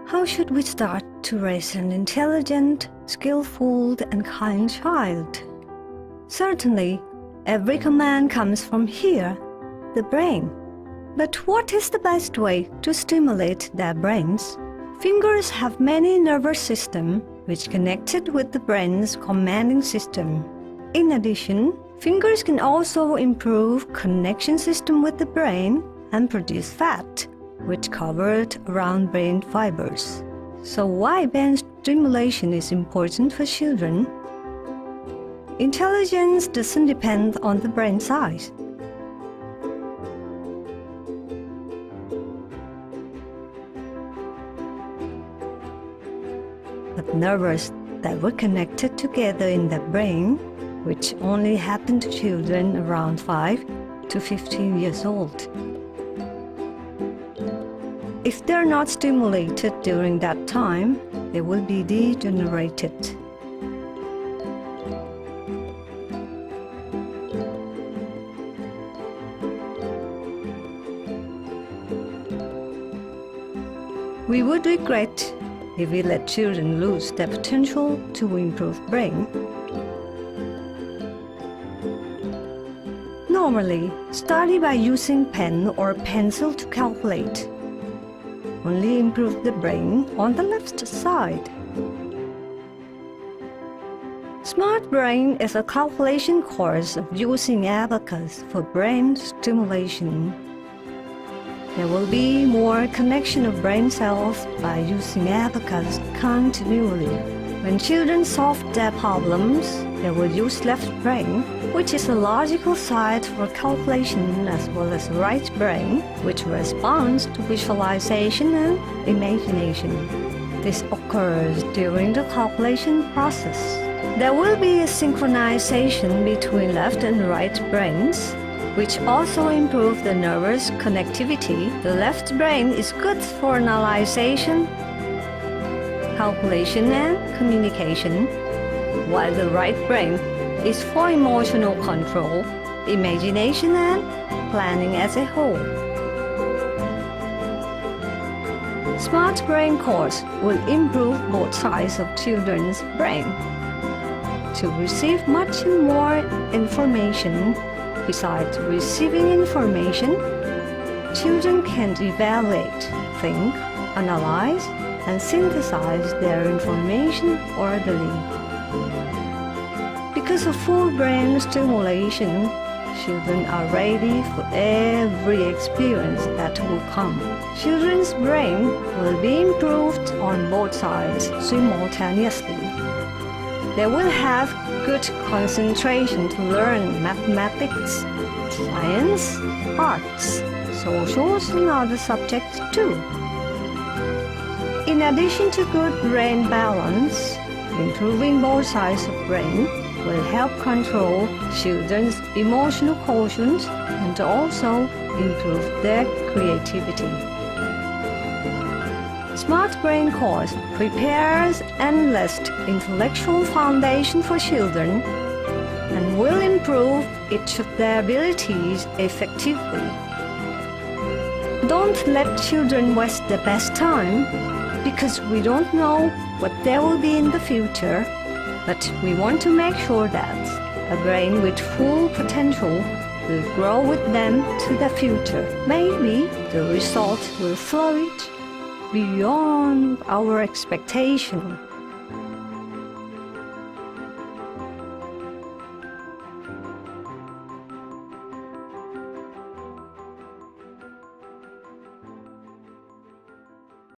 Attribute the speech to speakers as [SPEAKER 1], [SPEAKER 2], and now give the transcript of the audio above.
[SPEAKER 1] How should we start to raise an intelligent, skillful, and kind child? Certainly, every command comes from here, the brain. But what is the best way to stimulate their brains? Fingers have many nervous systems which connected with the brain's commanding system. In addition, fingers can also improve connection system with the brain and produce fat, which covered around brain fibers. So why brain stimulation is important for children? Intelligence doesn't depend on the brain size. But nerves that were connected together in the brain, which only happen to children around 5 to 15 years old. If they're not stimulated during that time, they will be degenerated. We would regret if we let children lose their potential to improve brain. Normally, study by using pen or pencil to calculate. Only improve the brain on the left side. Smart Brain is a calculation course of using abacus for brain stimulation. There will be more connection of brain cells by using abacus continually. When children solve their problems, they will use left brain, which is a logical side for calculation, as well as right brain, which responds to visualization and imagination. This occurs during the calculation process. There will be a synchronization between left and right brains, which also improve the nervous connectivity. The left brain is good for analyzation, calculation, and communication, while the right brain is for emotional control, imagination, and planning as a whole. Smart Brain course will improve both sides of children's brain. To receive much more information, besides receiving information, children can evaluate, think, analyze, and synthesize their information orderly. Because of full brain stimulation, children are ready for every experience that will come. Children's brain will be improved on both sides simultaneously. They will have good concentration to learn mathematics, science, arts, socials, and other subjects too. In addition to good brain balance, improving both sides of brain will help control children's emotional quotient and also improve their creativity. Smart Brain course prepares endless intellectual foundation for children and will improve each of their abilities effectively. Don't let children waste the best time, because we don't know what there will be in the future, but we want to make sure that a brain with full potential will grow with them to the future. Maybe the result will flourish beyond our expectation.